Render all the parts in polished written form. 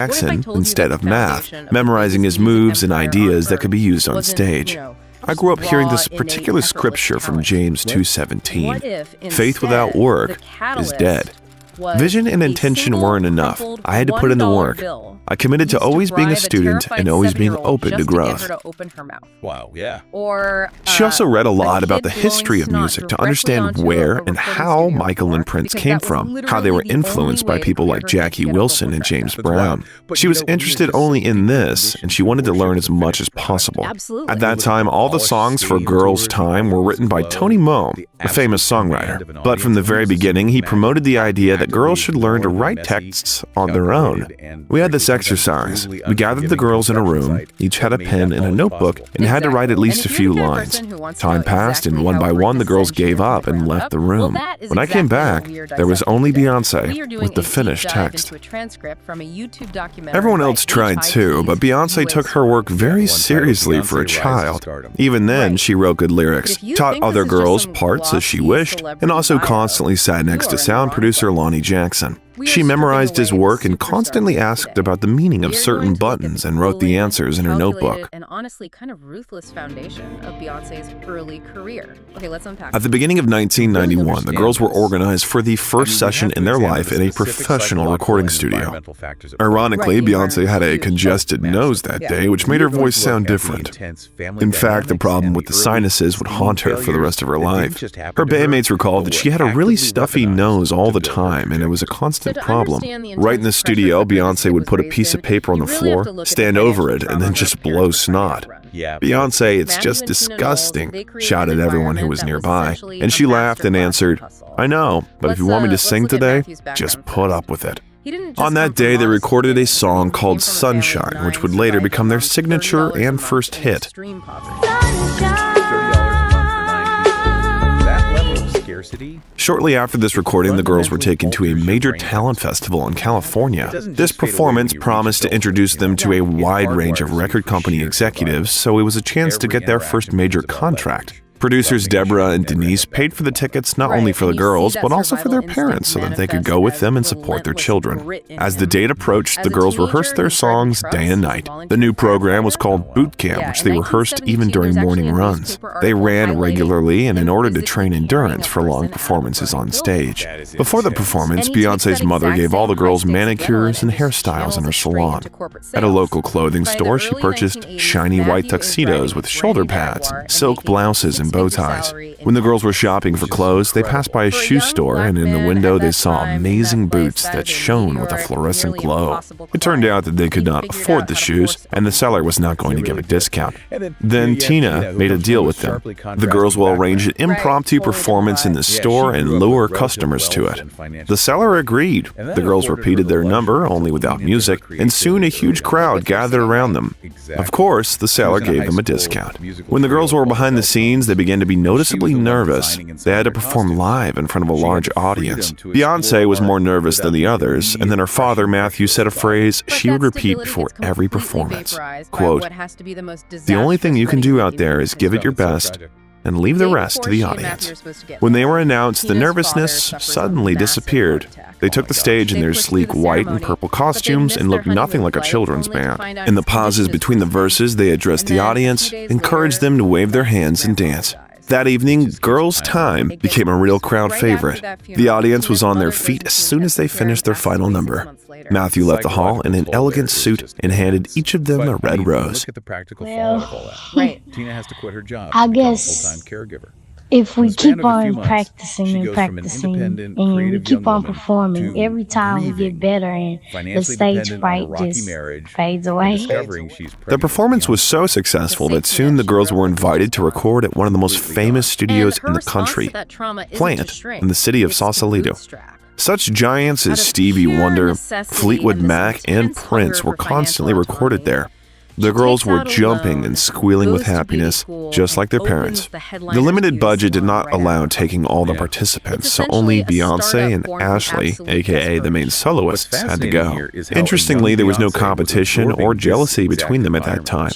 Jackson instead of math, memorizing his moves and ideas that could be used on stage. I grew up hearing this particular scripture from James 2:17. Faith without work is dead. Vision and intention weren't enough. I had to put in the work. I committed to always being a student and always being open to growth. Wow, yeah. She also read a lot about the history of music to understand where and how Michael and Prince came from, how they were influenced by people like Jackie Wilson and James Brown. She was interested only in this, and she wanted to learn as much as possible. At that time, all the songs for Girls' Time were written by Tony Moe, a famous songwriter. But from the very beginning, he promoted the idea that girls should learn to write texts on their own. We had this exercise. We gathered the girls in a room, each had a pen and a notebook, and had to write at least a few lines. Time passed, and one by one the girls gave up and left the room. When I came back, there was only Beyoncé with the finished text. Everyone else tried too, but Beyoncé took her work very seriously for a child. Even then, she wrote good lyrics, taught other girls parts as she wished, and also constantly sat next to sound producer Lonnie Jackson. She memorized his work and constantly asked about the meaning of certain buttons and wrote the answers in her notebook. And honestly, kind of ruthless foundation of Beyoncé's early career. Okay, let's unpack. At the beginning of 1991, the girls were organized for the first session in their life in a professional recording studio. Ironically, Beyoncé had a congested nose that day, which made her voice sound different. In fact, the problem with the sinuses would haunt her for the rest of her life. Her bandmates recalled that she had a really stuffy nose all the time, and it was a constant problem. Right in the studio, Beyoncé would put a piece of paper on the floor, stand over it, and then just blow snot. Beyoncé, it's just disgusting, shouted everyone who was nearby, and she laughed and answered, I know, but if you want me to sing today, just put up with it. On that day, they recorded a song called Sunshine, which would later become their signature and first hit. Shortly after this recording, the girls were taken to a major talent festival in California. This performance promised to introduce them to a wide range of record company executives, so it was a chance to get their first major contract. Producers Deborah and Denise paid for the tickets not only for the girls, but also for their parents so that they could go with them and support their children. As the date approached, the girls rehearsed their songs day and night. The new program was called Boot Camp, which they rehearsed even during morning runs. They ran regularly and in order to train endurance for long performances on stage. Before the performance, Beyoncé's mother gave all the girls manicures and hairstyles in her salon. At a local clothing store, she purchased shiny white tuxedos with shoulder pads, silk blouses, and bow ties. When the girls were shopping for clothes, they passed by a shoe store, and in the window they saw amazing boots that shone with a fluorescent glow. It turned out that they could not afford the shoes, and the seller was not going to give a discount. Then Tina made a deal with them. The girls will arrange an impromptu performance in the store and lure customers to it. The seller agreed. The girls repeated their number, only without music, and soon a huge crowd gathered around them. Of course, the seller gave them a discount. When the girls were behind the scenes, they began to be noticeably nervous. They had to perform live in front of a large audience. Beyoncé was more nervous than the others, and then her father, Matthew, said a phrase she would repeat before every performance. Quote, "The only thing you can do out there is give it your best and leave the rest to the audience." When they were announced, the nervousness suddenly disappeared. They took the stage in their sleek white and purple costumes and looked nothing like a children's band. In the pauses between the verses, they addressed the audience, encouraged them to wave their hands and dance. That evening, Girls' Time became a real crowd favorite. The audience was on their feet as soon as they finished their final number. Matthew left the hall in an elegant suit and handed each of them a red rose. Well, I guess if we keep on practicing and practicing and we keep on performing, every time we get better and the stage fright just fades away. The performance was so successful that soon the girls were invited to record at one of the most famous studios in the country, Plant, in the city of Sausalito. Such giants as Stevie Wonder, Fleetwood Mac, and Prince were constantly recorded there. The girls were jumping and squealing with happiness, just like their parents. The limited budget did not allow taking all the participants, so only Beyoncé and Ashley, aka the main soloists, had to go. Interestingly, there was no competition or jealousy between them at that time.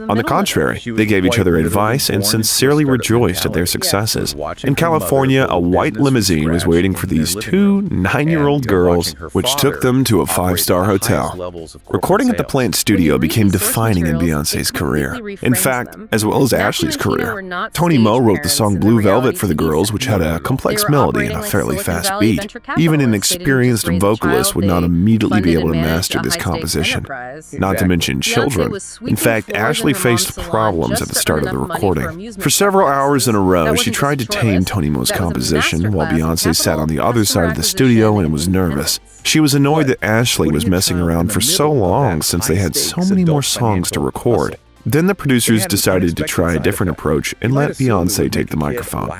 On the contrary, they gave each other advice and sincerely rejoiced at their successes. In California, a white limousine was waiting for these two 9-year-old girls, which took them to a 5-star hotel. Recording at the Plant Studio became defining in Beyoncé's career. In fact, as well as Ashley's career. Tony Mo wrote the song Blue Velvet for the girls, which had a complex melody and a fairly fast beat. Even an experienced vocalist would not immediately be able to master this composition, not to mention children. In fact, Ashley faced problems at the start of the recording. For several hours in a row, she tried to tame Tony Mo's composition, while Beyoncé sat on the other side of the studio and was nervous. She was annoyed that Ashley was messing around for so long since they had so many more songs to record. Then the producers decided to try a different approach and let Beyoncé take the microphone.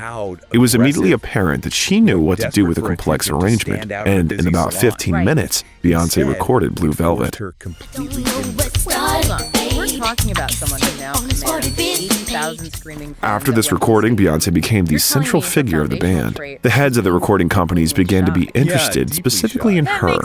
It was immediately apparent that she knew what to do with a complex arrangement, and in about 15 minutes, Beyoncé recorded Blue Velvet. We're talking about someone who now commands 80,000 screaming fans. After this recording, Beyoncé became the central figure of the band. The heads of the recording companies began to be interested specifically in her.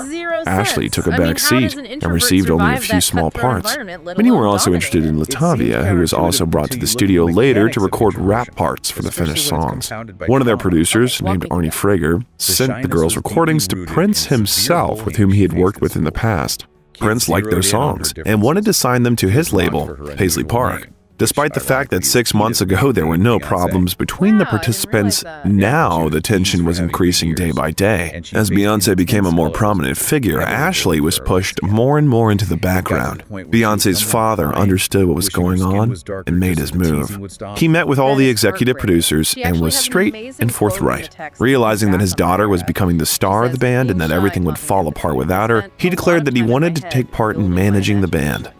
Ashley took a back seat and received only a few small parts. Many were also interested in Latavia, who was also brought to the studio later to record rap parts for the finished songs. One of their producers, named Arnie Frager, sent the girls' recordings to Prince himself, with whom he had worked with in the past. Prince liked their songs and wanted to sign them to his label, Paisley Park. Despite the fact that 6 months ago there were no problems between the participants, now the tension was increasing day by day. As Beyoncé became a more prominent figure, Ashley was pushed more and more into the background. Beyoncé's father understood what was going on and made his move. He met with all the executive producers and was straight and forthright. Realizing that his daughter was becoming the star of the band and that everything would fall apart without her, he declared that he wanted to take part in managing the band.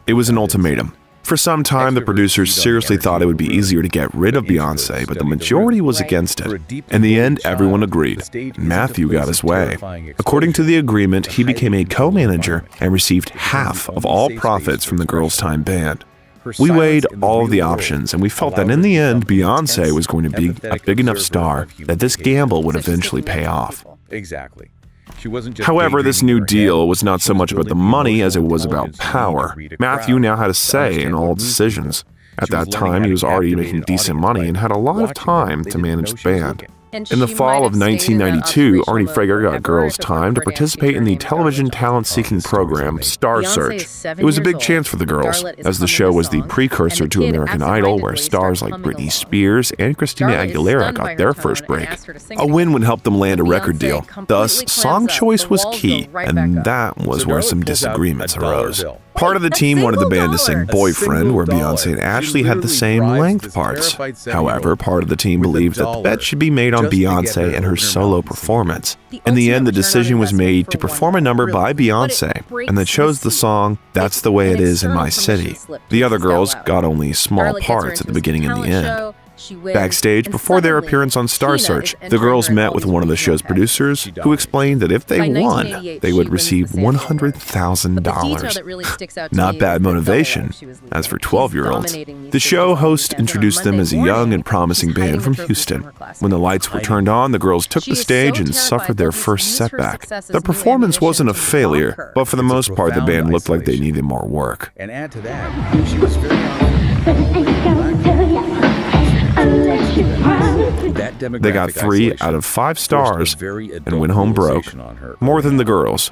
It was an ultimatum. For some time, the producers seriously thought it would be easier to get rid of Beyoncé, but the majority was against it. In the end, everyone agreed. Matthew got his way. According to the agreement, he became a co-manager and received half of all profits from the Girls' Time band. We weighed all of the options, and we felt that in the end, Beyoncé was going to be a big enough star that this gamble would eventually pay off. Exactly. However, this new deal was not so much about the money as it was about power. Matthew now had a say in all decisions. At that time, he was already making decent money and had a lot of time to manage the band. In the fall of 1992, Arnie Frager got Girls' Time to participate in the television talent-seeking program Star Search. It was a big chance for the girls, as the show was the precursor to American Idol, where stars like Britney Spears and Christina Aguilera got their first break. A win would help them land a record deal. Thus, song choice was key, and that was where some disagreements arose. Part of the team wanted the band to sing Boyfriend, where Beyoncé and Ashley had the same length parts. However, part of the team believed that the bet should be made on Beyoncé and her solo performance. In the end, the decision was made to perform a number by Beyoncé, and they chose the song That's the Way It Is in My City. The other girls got only small parts at the beginning and the end. Backstage, before their appearance on Star Search, the girls met with one of the show's producers, who explained that if they won, they would receive $100,000. Not bad motivation, as for 12-year-olds. The show host introduced them as a young and promising band from Houston. When the lights were turned on, the girls took the stage and suffered their first setback. The performance wasn't a failure, but for the most part, the band looked like they needed more work. And add to that, she was very They got 3 out of 5 stars and went home broke. More than the girls.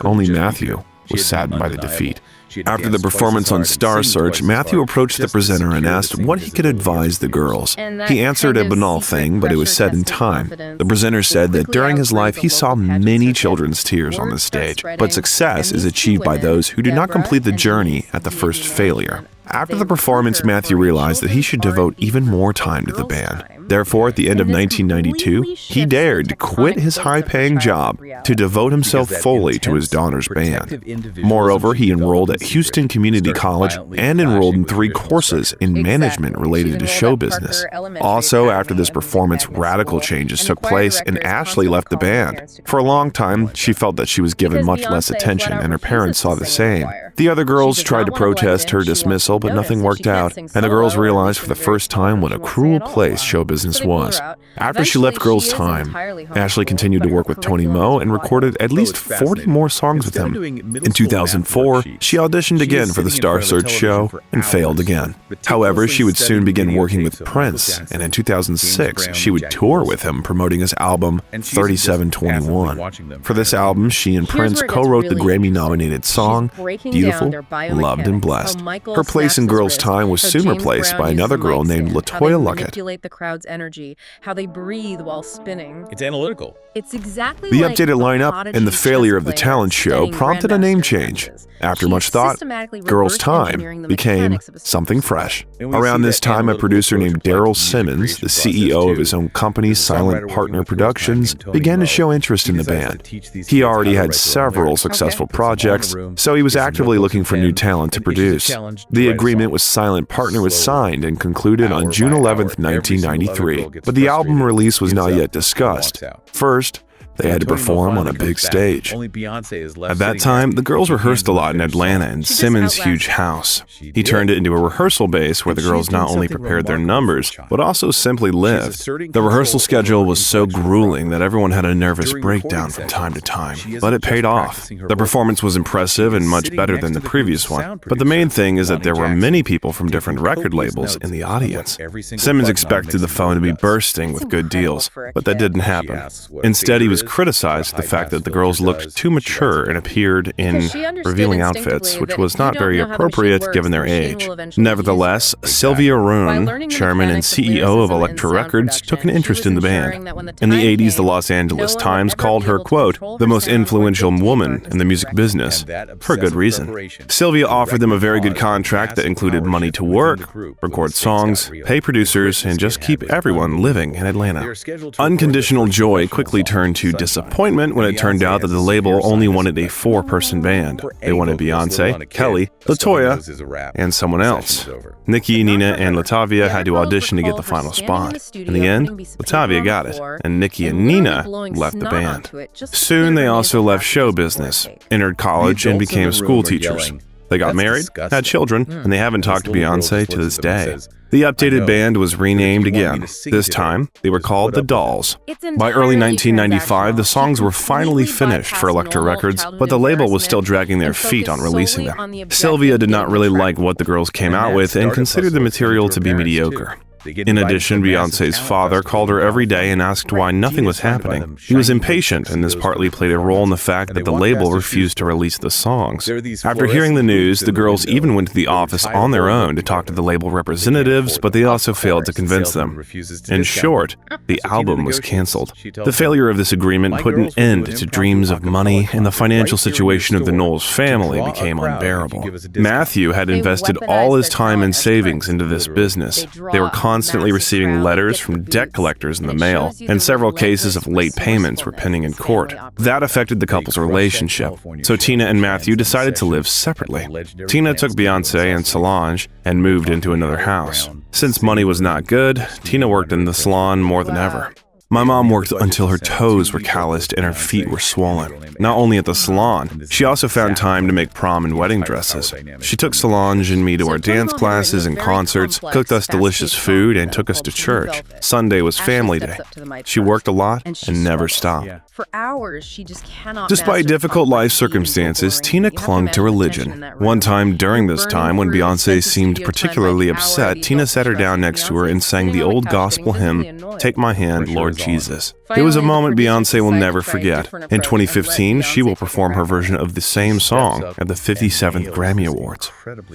Only Matthew was saddened by the defeat. After the performance on Star Search, Matthew approached the presenter and asked what he could advise the girls. He answered a banal thing, but it was said in time. The presenter said that during his life he saw many children's tears on the stage, but success is achieved by those who do not complete the journey at the first failure. After the performance, Matthew realized that he should devote even more time to the band. Therefore, at the end of 1992, he dared to quit his high-paying job to devote himself fully to his daughter's band. Moreover, he enrolled at Houston Community College and enrolled in 3 courses in management related to show business. Also, after this performance, radical changes took place and Ashley left the band. For a long time, she felt that she was given much less attention, and her parents saw the same. The other girls tried to protest her dismissal, but nothing worked out, and the girls realized for the first time what a cruel place show business was. After she left Girls Time, Ashley continued to work with Tony Moe and recorded at least 40 more songs with him. In 2004, she auditioned again for the Star Search show and failed again. However, she would soon begin working with Prince, and in 2006, she would tour with him promoting his album 3721. For this album, she and Prince co-wrote the Grammy-nominated song Beautiful, Loved and Blessed. Her place in Girls Time was soon replaced by another girl named LaToya Luckett. Manipulate the crowd's energy, how they breathe while spinning. It's analytical. It's exactly the like updated lineup and the failure of the talent show prompted a name change. After much thought, Girls Time became something fresh. Around this time, a producer named Daryl Simmons, the CEO of his own company, Silent Partner Productions, began to show interest in the band. He already had several successful projects, so he was actively looking for new talent to produce. The agreement with Silent Partner was signed and concluded on June 11, 1993, but the album release was not yet discussed. First, they had to perform on a big stage. At that time, the girls rehearsed a lot in Atlanta in Simmons' huge house. He turned it into a rehearsal base where the girls not only prepared their numbers, but also simply lived. The rehearsal schedule was so grueling that everyone had a nervous breakdown from time to time, but it paid off. The performance was impressive and much better than the previous one, but the main thing is that there were many people from different record labels in the audience. Simmons expected the phone to be bursting with good deals, but that didn't happen. Instead, he was criticized the fact that the girls looked too mature and appeared in revealing outfits, which was not very appropriate given their age. Nevertheless, Sylvia Rhone, chairman and CEO of Elektra Records, took an interest in the band. In the 80s, the Los Angeles Times called her, quote, the most influential woman in the music business, for good reason. Sylvia offered them a very good contract that included money to work, record songs, pay producers, and just keep everyone living in Atlanta. Unconditional joy quickly turned to disappointment when it turned out that the label only wanted a 4-person band. They wanted Beyoncé, Kelly, LaToya, and someone else. Nikki, Nina, and Latavia had to audition to get the final spot. In the end, Latavia got it, and Nikki and Nina left the band. Soon they also left show business, entered college, and became school teachers. They got married, had children, and they haven't talked to Beyoncé to this day. The updated band was renamed again. This time, they were called The Dolls. By early 1995, the songs were finally finished for Elektra Records, but the label was still dragging their feet on releasing them. Sylvia did not really like what the girls came out with and considered the material to be mediocre. In addition, Beyoncé's father called her every day and asked why nothing was happening. He was impatient, and this partly played a role in the fact that the label refused to release the songs. After hearing the news, the girls even went to the office on their own to talk to the label representatives, but they also failed to convince them. In short, the album was canceled. The failure of this agreement put an end to dreams of money, and the financial situation of the Knowles family became unbearable. Matthew had invested all his time and savings into this business. They were constantly receiving letters from debt collectors in the mail, and several cases of late payments were pending in court. That affected the couple's relationship, so Tina and Matthew decided to live separately. Tina took Beyoncé and Solange and moved into another house. Since money was not good, Tina worked in the salon more than ever. My mom worked until her toes were calloused and her feet were swollen. Not only at the salon, she also found time to make prom and wedding dresses. She took Solange and me to our dance classes and concerts, cooked us delicious food, and took us to church. Sunday was family day. She worked a lot and never stopped. For hours, she just cannot. Despite difficult life circumstances, Tina clung to religion. One time during this time, when Beyoncé seemed particularly upset, Tina sat her down next to her and sang the old gospel hymn, "Take My Hand, Lord Jesus." It was a moment Beyoncé will never forget. In 2015, she will perform her version of the same song at the 57th Grammy Awards. 15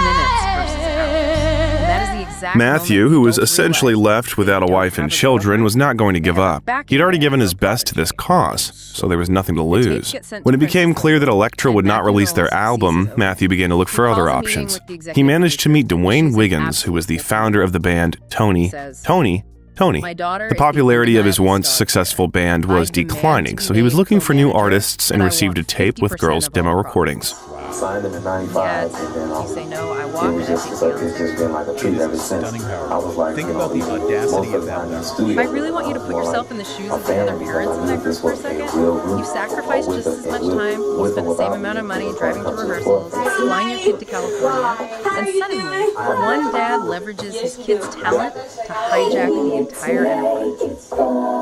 minutes versus hours. And that is the exact Matthew, who was essentially left without a wife and children, was not going to give up. He'd already given his best to this cause, so there was nothing to lose. When it became clear that Elektra would not release their album, Matthew began to look for other options. He managed to meet Dwayne Wiggins, who was the founder of the band Tony. The popularity of his once successful band was declining, so he was looking for new artists and received a tape with girls' demo recordings. Signed in '95, and then you say no, I walk, it was just been like a treat ever since. I was like, think about the audacity of that. I really want you to put yourself in the shoes of the other parents in that group for a second. You sacrificed just as much time, you spent the same amount of money driving to rehearsals, flying your kid to California, and suddenly, one dad leverages his kid's talent to hijack the entire enterprise.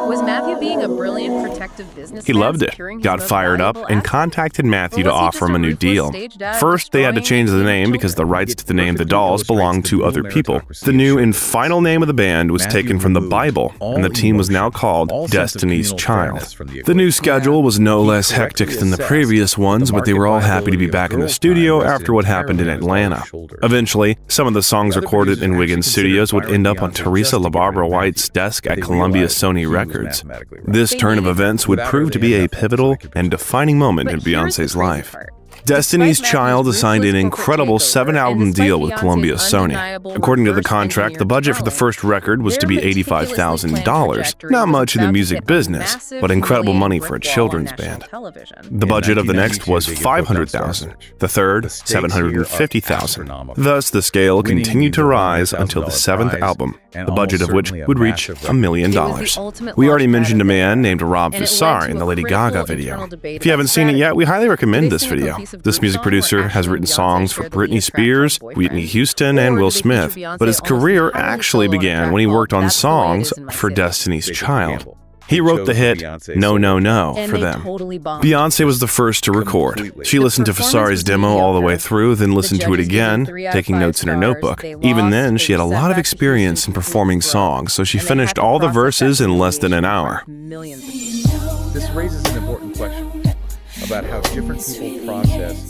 Was Matthew being a brilliant protective businessman? He loved it, got fired up, and contacted Matthew to offer him a new deal. First, they had to change the name because the rights to the name The Dolls belonged to other people. The new and final name of the band was taken from the Bible, and the team was now called Destiny's Child. The new schedule was no less hectic than the previous ones, but they were all happy to be back in the studio after what happened in Atlanta. Eventually, some of the songs recorded in Wiggins' studios would end up on Teresa LaBarbera White's desk at Columbia Sony Records. This turn of events would prove to be a pivotal and defining moment in Beyoncé's life. Destiny's Child signed an incredible 7-album deal with Columbia Sony. According to the contract, the budget for the first record was to be $85,000. Not much in the music business, but incredible money for a children's band. The budget of the next was $500,000, the third, $750,000. Thus, the scale continued to rise until the 7th album, the budget of which would reach $1 million. We already mentioned a man named Rob Fissar in the Lady Gaga video. If you haven't seen it yet, we highly recommend this video. This music producer has written songs for Britney Spears, Whitney Houston, and Will Smith, but his career actually began when he worked on songs for Destiny's Child. He wrote the hit No, No, No for them. Beyoncé was the first to record. She listened to Fissar's demo all the way through, then listened to it again, taking notes in her notebook. Even then, she had a lot of experience in performing songs, so she finished all the verses in less than an hour. This raises an important question about how different people process.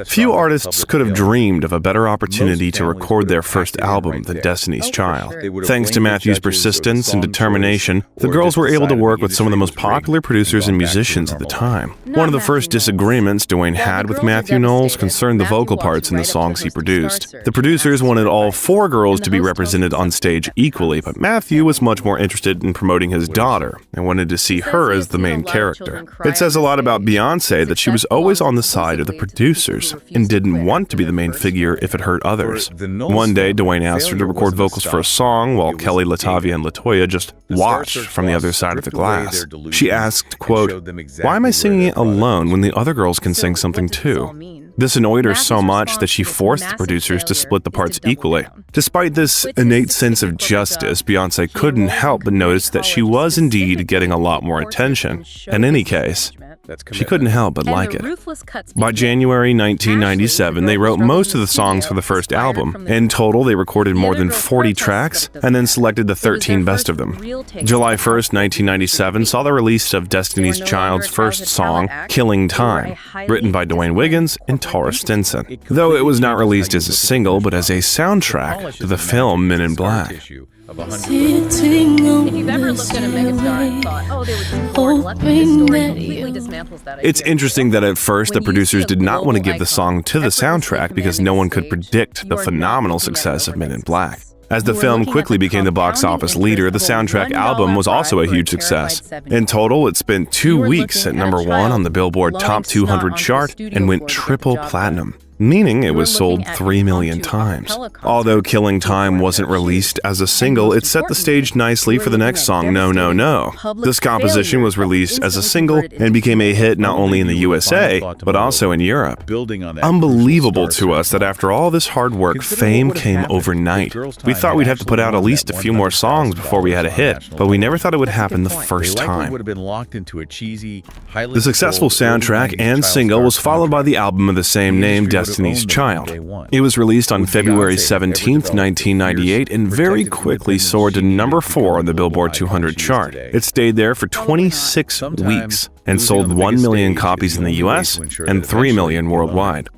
Few artists could have dreamed of a better opportunity to record their first album than Destiny's Child. Thanks to Matthew's persistence and determination, the girls were able to work with some of the most popular producers and musicians at the time. One of the first disagreements Dwayne had with Matthew Knowles concerned the vocal parts in the songs he produced. The producers wanted all 4 girls to be represented on stage equally, but Matthew was much more interested in promoting his daughter and wanted to see her as the main character. It says a lot about Beyoncé that she was always on the side of the producers and didn't want to be the main figure if it hurt others. One day, Dwayne asked her to record vocals for a song while Kelly, Latavia, and Latoya just watched from the other side of the glass. She asked, quote, "Why am I singing it alone when the other girls can sing something too?" This annoyed her so much that she forced the producers to split the parts equally. Despite this innate sense of justice, Beyoncé couldn't help but notice that she was indeed getting a lot more attention. In any case, she couldn't help but like it. By January 1997, they wrote most of the songs for the first album. In total, they recorded more than 40 tracks and then selected the 13 best of them. July 1st, 1997 saw the release of Destiny's Child's first song, Killing Time, written by Dwayne Wiggins and Tara Stinson, though it was not released as a single but as a soundtrack to the film Men in Black. If you've ever looked at a megastar and thought, oh, they were too bored, let me, this story completely dismantles that idea. It's interesting that at first the producers did not want to give the song to the soundtrack because no one could predict the phenomenal success of Men in Black. As the film quickly became the box office leader, the soundtrack album was also a huge success. In total, it spent 2 weeks at #1 on the Billboard Top 200 chart and went triple platinum, meaning it was sold 3 million times. Although Killing Time wasn't released as a single, it set the stage nicely for the next song, No, No, No. This composition was released as a single and became a hit not only in the USA, but also in Europe. Unbelievable to us that after all this hard work, fame came overnight. We thought we'd have to put out at least a few more songs before we had a hit, but we never thought it would happen the first time. The successful soundtrack and single was followed by the album of the same name, Destiny's Child. It was released on February 17th, 1998, and very quickly soared to #4 on the Billboard 200 chart. It stayed there for 26 weeks and sold 1 million copies in the US and 3 million worldwide.